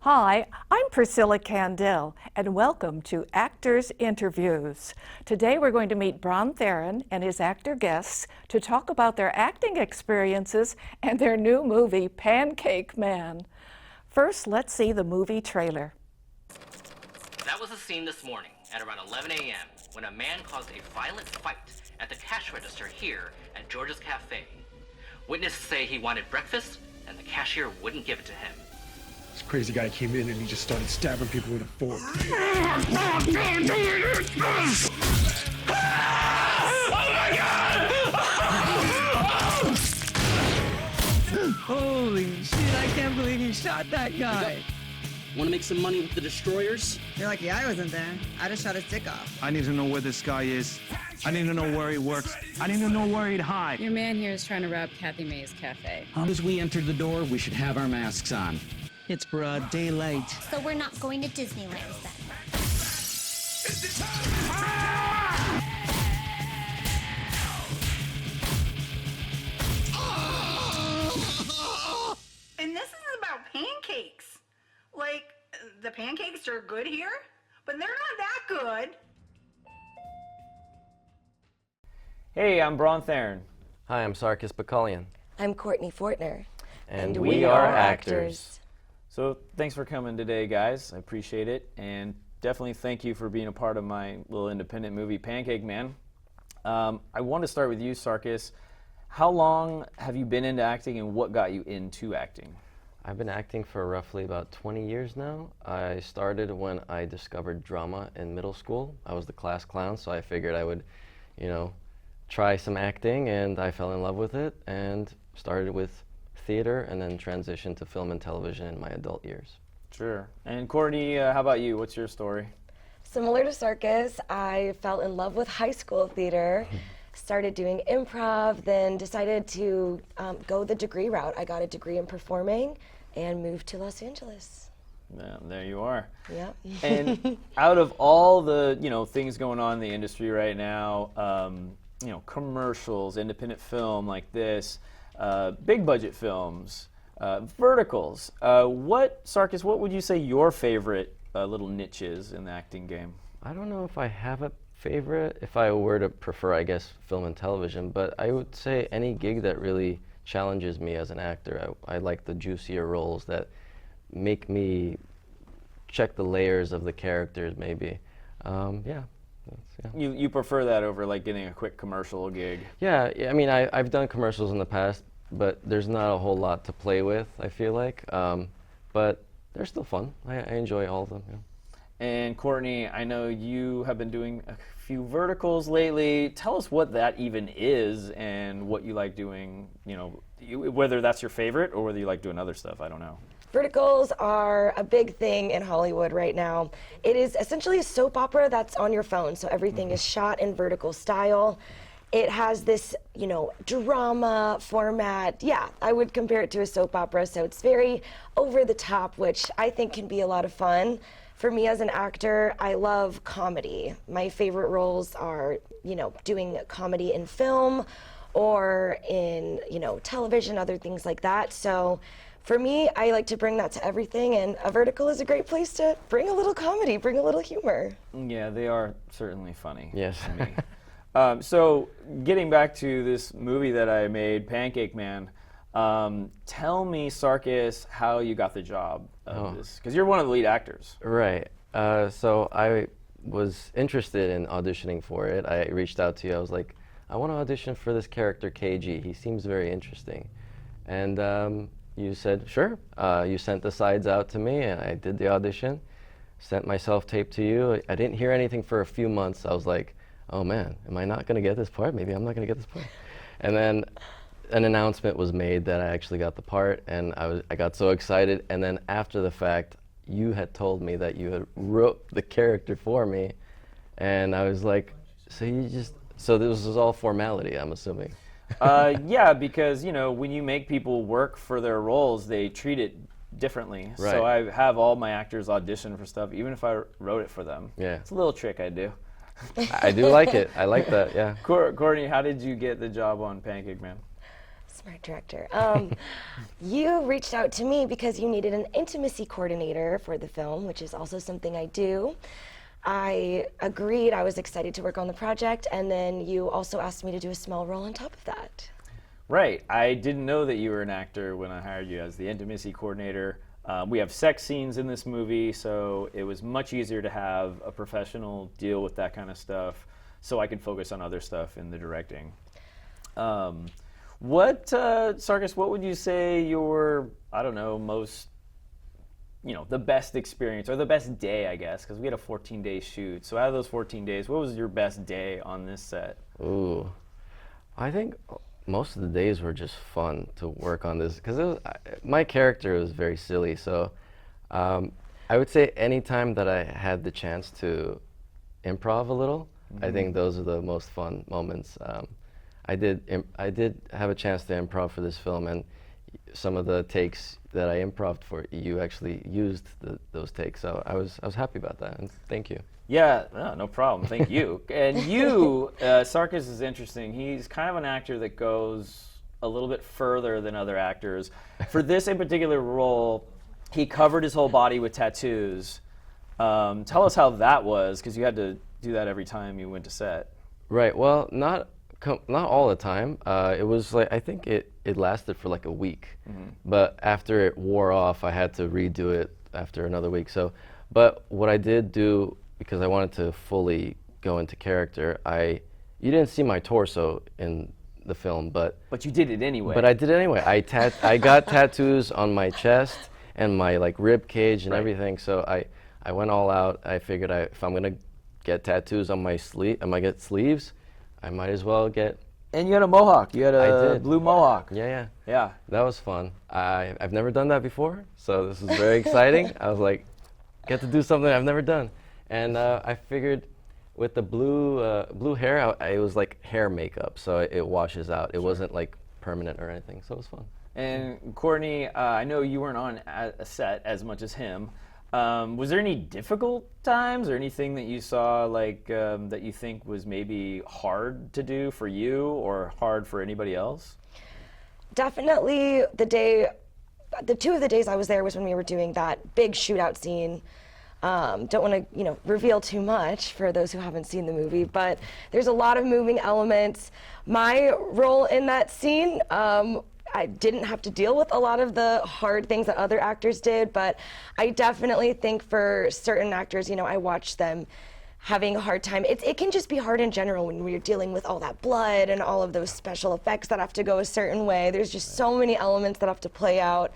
Hi, I'm Priscilla Kandel, and welcome to Actors Interviews. Today we're going to meet Bron Theron and his actor guests to talk about their acting experiences and their new movie, Pancake Man. First, let's see the movie trailer. That was the scene this morning at around 11 a.m. when a man caused a violent fight at the cash register here at George's Cafe. Witnesses say he wanted breakfast and the cashier wouldn't give it to him. This crazy guy came in and he just started stabbing people with a fork. Holy shit, I can't believe you shot that guy. Want to make some money with the destroyers? You're lucky I wasn't there. I just shot his dick off. I need to know where this guy is. I need to know where he works. I need to know where he'd hide. Your man here is trying to rob Kathy May's cafe. As we enter the door, we should have our masks on. It's broad daylight. So we're not going to Disneyland then. And this is about pancakes. Like, the pancakes are good here, but they're not that good. Hey, I'm Bron Theron. Hi, I'm Sarkis Balkayan. I'm Courtney Fortner. And we are actors. So thanks for coming today, guys. I appreciate it. And definitely thank you for being a part of my little independent movie, Pancake Man. I want to start with you, Sarkis. How long have you been into acting and what got you into acting? I've been acting for roughly about 20 years now. I started when I discovered drama in middle school. I was the class clown, so I figured I would, try some acting, and I fell in love with it and started with theater and then transitioned to film and television in my adult years. Sure. And Courtney, how about you? What's your story? Similar to Sarkis, I fell in love with high school theater, started doing improv, then decided to go the degree route. I got a degree in performing and moved to Los Angeles. Yeah, there you are. Yep. And out of all the things going on in the industry right now, commercials, independent film like this, big budget films, verticals. Sarkis, what would you say your favorite little niche is in the acting game? I don't know if I have a favorite. If I were to prefer, I guess, film and television, but I would say any gig that really challenges me as an actor. I like the juicier roles that make me check the layers of the characters, maybe. Yeah. You prefer that over like getting a quick commercial gig? Yeah, I mean, I've done commercials in the past, but there's not a whole lot to play with, I feel like. But they're still fun. I enjoy all of them. Yeah. And Courtney, I know you have been doing a few verticals lately. Tell us what that even is and what you like doing, whether that's your favorite or whether you like doing other stuff, I don't know. Verticals are a big thing in Hollywood right now. It is essentially a soap opera that's on your phone, so everything is shot in vertical style. It has this, drama format. Yeah, I would compare it to a soap opera, so it's very over the top, which I think can be a lot of fun. For me as an actor, I love comedy. My favorite roles are, doing comedy in film or in, television, other things like that. So for me, I like to bring that to everything, and a vertical is a great place to bring a little comedy, bring a little humor. Yeah, they are certainly funny. Yes. To me. So getting back to this movie that I made, Pancake Man, tell me, Sarkis, how you got the job of this, because you're one of the lead actors. Right. So I was interested in auditioning for it. I reached out to you. I was like, I want to audition for this character, KG. He seems very interesting. And you said, sure. You sent the sides out to me, and I did the audition, sent my self-tape to you. I didn't hear anything for a few months. I was like, oh man, am I not going to get this part? Maybe I'm not going to get this part. And then an announcement was made that I actually got the part, and I got so excited. And then after the fact, you had told me that you had wrote the character for me, and I was like, so this was all formality, I'm assuming. Yeah, because when you make people work for their roles, they treat it differently. Right. So I have all my actors audition for stuff, even if I wrote it for them. Yeah. It's a little trick I do. I do like it. I like that, yeah. Courtney, how did you get the job on Pancake Man? It's Right, director. You reached out to me because you needed an intimacy coordinator for the film, which is also something I do. I agreed, I was excited to work on the project, and then you also asked me to do a small role on top of that. Right. I didn't know that you were an actor when I hired you as the intimacy coordinator. We have sex scenes in this movie, so it was much easier to have a professional deal with that kind of stuff so I could focus on other stuff in the directing. Sarkis, what would you say your, I don't know, most, the best experience, or the best day, I guess, because we had a 14-day shoot. So out of those 14 days, what was your best day on this set? Ooh, I think most of the days were just fun to work on this, because my character was very silly. So I would say any time that I had the chance to improv a little, I think those are the most fun moments. I did have a chance to improv for this film, and some of the takes that I improv'd for, you actually used those takes. So I was happy about that, and thank you. Yeah, no problem. Thank you. And you, Sarkis is interesting. He's kind of an actor that goes a little bit further than other actors. For this in particular role, he covered his whole body with tattoos. Tell us how that was, because you had to do that every time you went to set. Right. Well, not all the time. It was like, I think it lasted for like a week, but after it wore off, I had to redo it after another week. So, but what I did do, because I wanted to fully go into character, you didn't see my torso in the film, but you did it anyway. But I did it anyway. I got tattoos on my chest and my like rib cage and everything. So I went all out. I figured if I'm gonna get tattoos on my sleeves, I might as well get. And you had a mohawk. You had a blue mohawk. Yeah. That was fun. I've never done that before, so this was very exciting. I was like, get to do something I've never done. And I figured with the blue hair, it was like hair makeup, so it washes out. It wasn't like permanent or anything, so it was fun. And Courtney, I know you weren't on a set as much as him. Was there any difficult times or anything that you saw that you think was maybe hard to do for you or hard for anybody else? Definitely the two of the days I was there was when we were doing that big shootout scene. Don't want to, reveal too much for those who haven't seen the movie, but there's a lot of moving elements. My role in that scene, I didn't have to deal with a lot of the hard things that other actors did, but I definitely think for certain actors, I watch them having a hard time. It can just be hard in general when we're dealing with all that blood and all of those special effects that have to go a certain way. There's just so many elements that have to play out,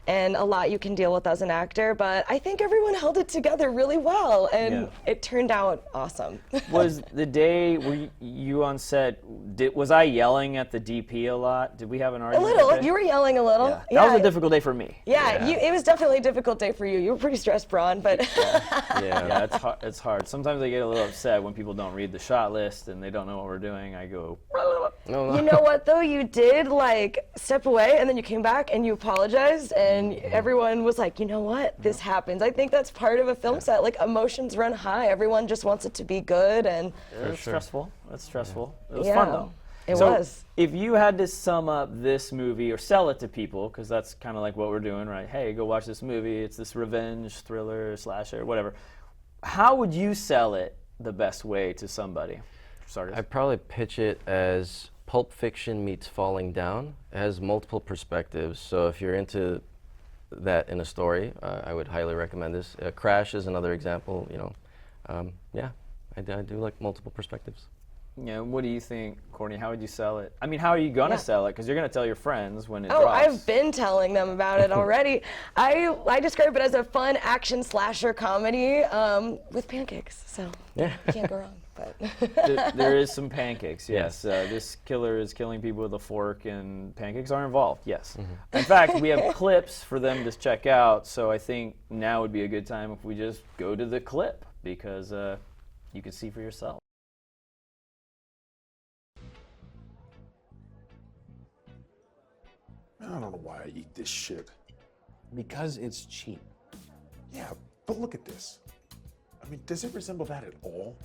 and a lot you can deal with as an actor, but I think everyone held it together really well, and it turned out awesome. Was the day, were you on set, was I yelling at the DP a lot? Did we have an argument? A little, you were yelling a little. Yeah. That was a difficult day for me. It was definitely a difficult day for you. You were pretty stressed, Bron, but. Yeah, it's hard. Sometimes I get a little upset when people don't read the shot list and they don't know what we're doing. I go, no. You know what though, you did step away and then you came back and you apologized, and everyone was like, you know what, this happens. I think that's part of a film set. Emotions run high. Everyone just wants it to be good, and it's stressful. It's stressful. It was fun though. It was. If you had to sum up this movie or sell it to people, because that's kind of like what we're doing, right? Hey, go watch this movie. It's this revenge thriller, slasher, whatever. How would you sell it the best way to somebody? Sarkis? I'd probably pitch it as Pulp Fiction meets Falling Down. It has multiple perspectives, so if you're into that in a story, I would highly recommend this. Crash is another example. I do like multiple perspectives. Yeah, what do you think, Courtney? How would you sell it? I mean, how are you gonna sell it? Because you're gonna tell your friends when it drops. I've been telling them about it already. I describe it as a fun action slasher comedy with pancakes. So you can't go wrong. But there is some pancakes, yes. This killer is killing people with a fork, and pancakes are involved, yes. In fact, we have clips for them to check out, so I think now would be a good time if we just go to the clip, because you can see for yourself. I don't know why I eat this shit. Because it's cheap. Yeah, but look at this. I mean, does it resemble that at all?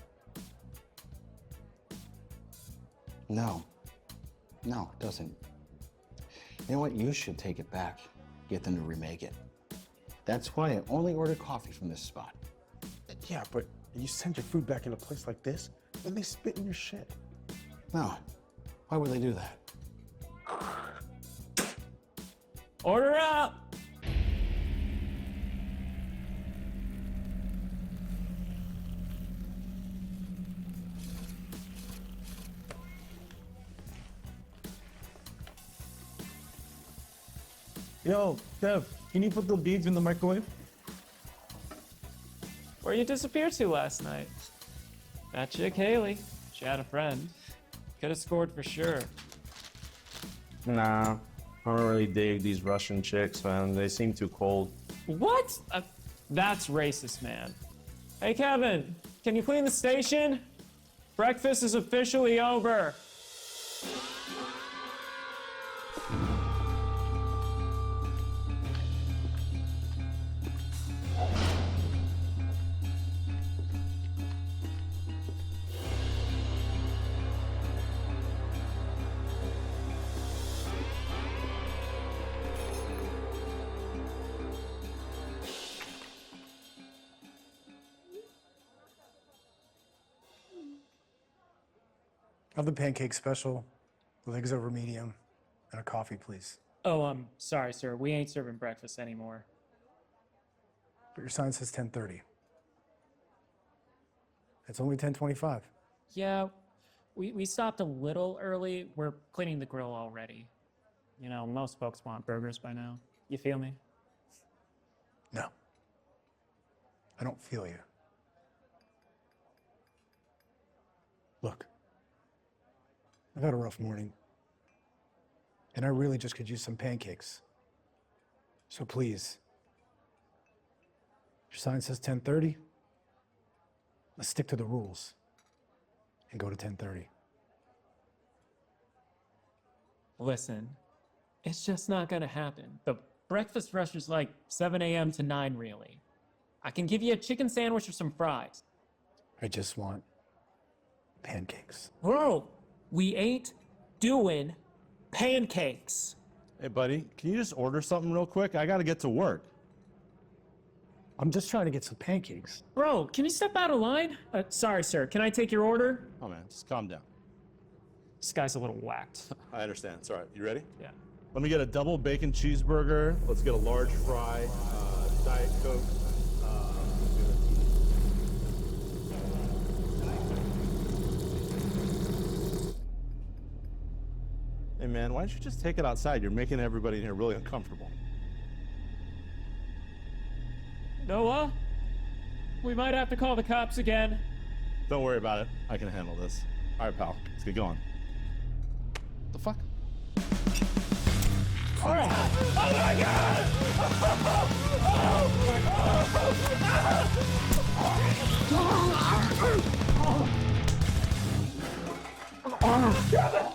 No, it doesn't. You know what? You should take it back. Get them to remake it. That's why I only order coffee from this spot. Yeah, but you send your food back in a place like this, then they spit in your shit. No. Why would they do that? Order up! Yo, Kev, can you put the beads in the microwave? Where you disappeared to last night? That chick Haley. She had a friend. Could have scored for sure. Nah, I don't really dig these Russian chicks, man. They seem too cold. What? That's racist, man. Hey, Kevin, can you clean the station? Breakfast is officially over. Have the pancake special, the legs over medium, and a coffee, please. Oh, sorry, sir. We ain't serving breakfast anymore. But your sign says 10:30. It's only 10:25. Yeah, we stopped a little early. We're cleaning the grill already. You know, most folks want burgers by now. You feel me? No. I don't feel you. Look, I've had a rough morning, and I really just could use some pancakes. So please, your sign says 10:30. Let's stick to the rules and go to 10:30. Listen, it's just not gonna happen. The breakfast rush is like 7 a.m. to 9, really. I can give you a chicken sandwich or some fries. I just want pancakes. Bro, we ain't doing pancakes. Hey, buddy, can you just order something real quick? I gotta get to work. I'm just trying to get some pancakes. Bro, can you step out of line? Sorry, sir. Can I take your order? Oh, man, just calm down. This guy's a little whacked. I understand. It's all right. You ready? Yeah. Let me get a double bacon cheeseburger. Let's get a large fry, Diet Coke. Hey, man, why don't you just take it outside? You're making everybody in here really uncomfortable. Noah, we might have to call the cops again. Don't worry about it. I can handle this. All right, pal. Let's get going. The fuck? All right. Oh my God!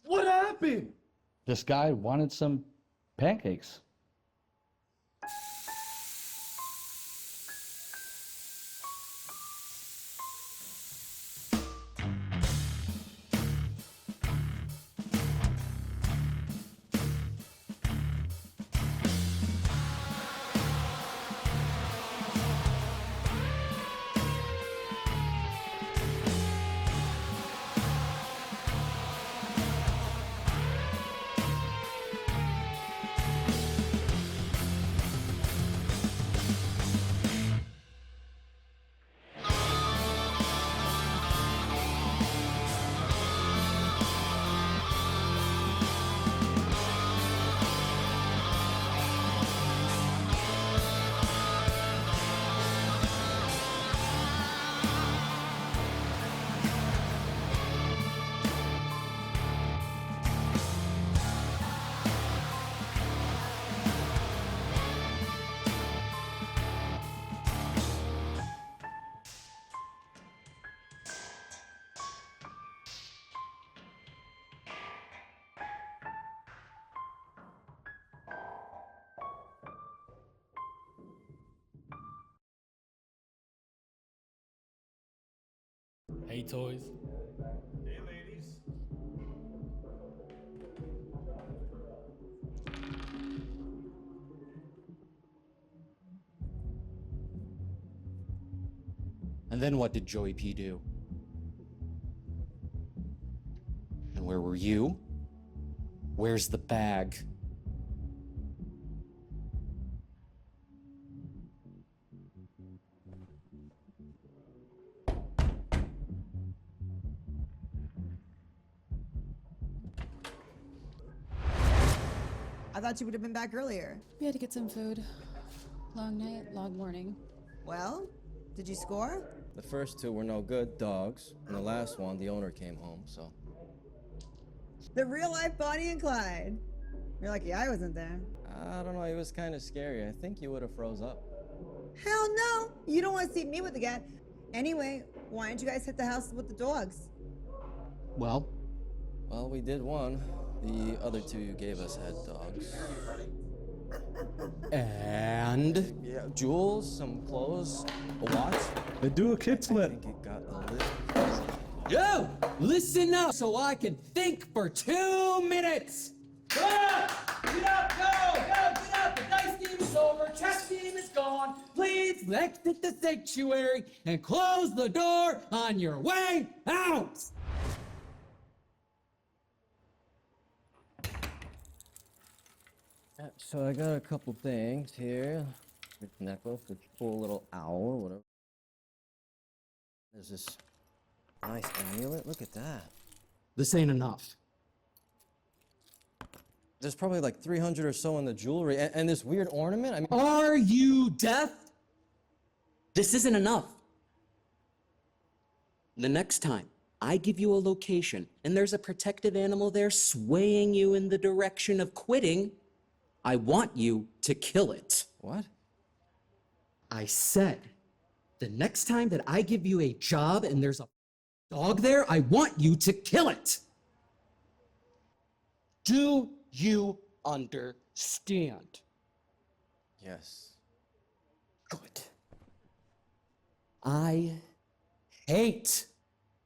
What happened? This guy wanted some pancakes. Hey, toys. Hey, ladies. And then what did Joey P do? And where were you? Where's the bag? I thought you would have been back earlier. We had to get some food. Long night, long morning. Well, did you score? The first two were no good, dogs. And the last one, the owner came home, so. The real life Bonnie and Clyde. You're lucky I wasn't there. I don't know, it was kind of scary. I think you would have froze up. Hell no! You don't want to see me with the cat. Anyway, why didn't you guys hit the house with the dogs? Well? Well, we did one. The other two you gave us had dogs. And? Yeah, jewels, some clothes, a watch. They do a kid flip. I think it got a little... Yo! Listen up so I can think for 2 minutes! Ah! Get up, go! Go, get up! The dice game is over, chess game is gone. Please exit the sanctuary and close the door on your way out! So I got a couple things here. This necklace, this cool little owl or whatever. There's this nice amulet. Look at that. This ain't enough. There's probably like 300 or so in the jewelry, and this weird ornament. I mean, Are you deaf? This isn't enough. The next time I give you a location and there's a protective animal there swaying you in the direction of quitting, I want you to kill it. What? I said, the next time that I give you a job and there's a dog there, I want you to kill it. Do you understand? Yes. Good. I hate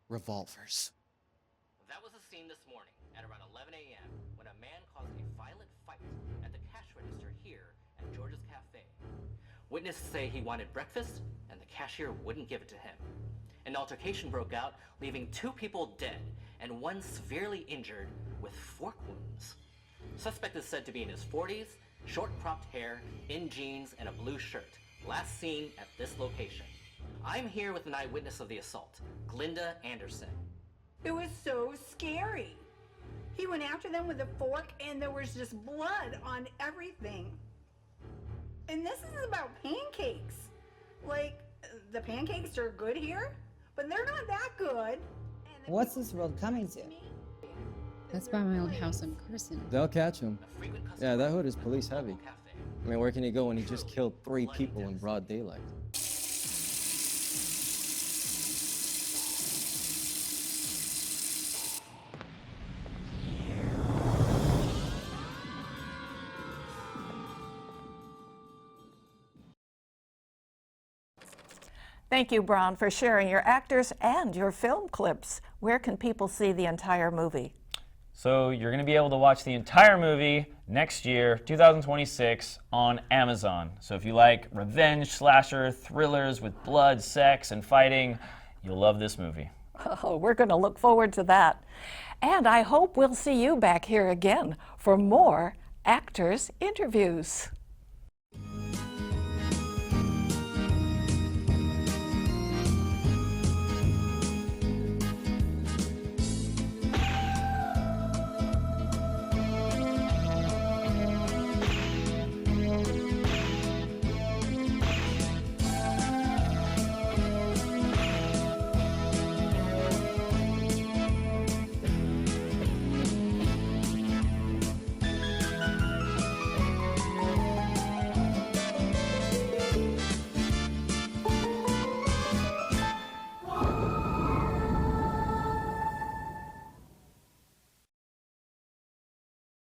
revolvers. That was a scene this morning at around 11 a.m. when a man caused a violent fight at the cash register here at George's Cafe. Witnesses say he wanted breakfast and the cashier wouldn't give it to him. An altercation broke out, leaving 2 people dead and 1 severely injured with fork wounds. Suspect is said to be in his 40s, short cropped hair, in jeans, and a blue shirt. Last seen at this location. I'm here with an eyewitness of the assault, Glinda Anderson. It was so scary. He went after them with a fork and there was just blood on everything. And this is about pancakes. Like, the pancakes are good here, but they're not that good. What's this world coming to? That's by my old house in Carson. They'll catch him. Yeah, that hood is police heavy. I mean, where can he go when he just killed 3 people in broad daylight? Thank you, Bron, for sharing your actors and your film clips. Where can people see the entire movie? So you're going to be able to watch the entire movie next year, 2026, on Amazon. So if you like revenge, slasher, thrillers with blood, sex, and fighting, you'll love this movie. Oh, we're going to look forward to that. And I hope we'll see you back here again for more Actors Interviews.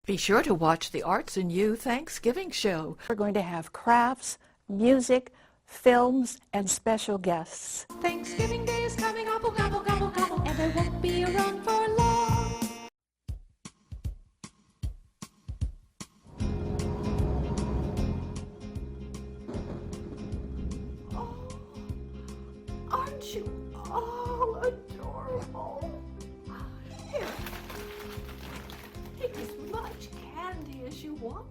Be sure to watch the Arts and You Thanksgiving show. We're going to have crafts, music, films, and special guests. Thanksgiving Day is coming, gobble, gobble, gobble, gobble. around for long. Oh, aren't you all adorable? Here, take as much candy as you want.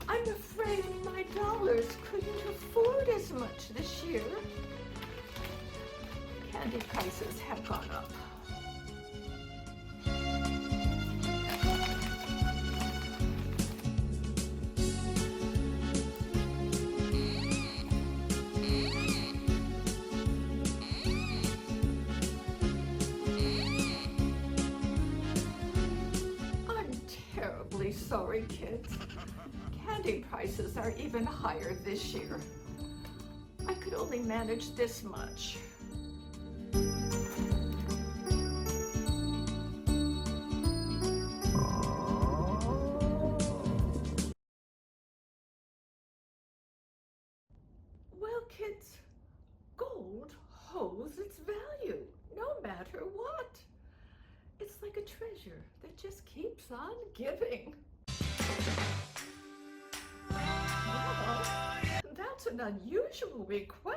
I'm afraid my dollars couldn't afford as much this year. Candy prices have gone up. I'm terribly sorry, kids. Candy prices are even higher this year. I could only manage this much. Well, kids, gold holds its value, no matter what. It's like a treasure that just keeps on giving. Well, that's an unusual request.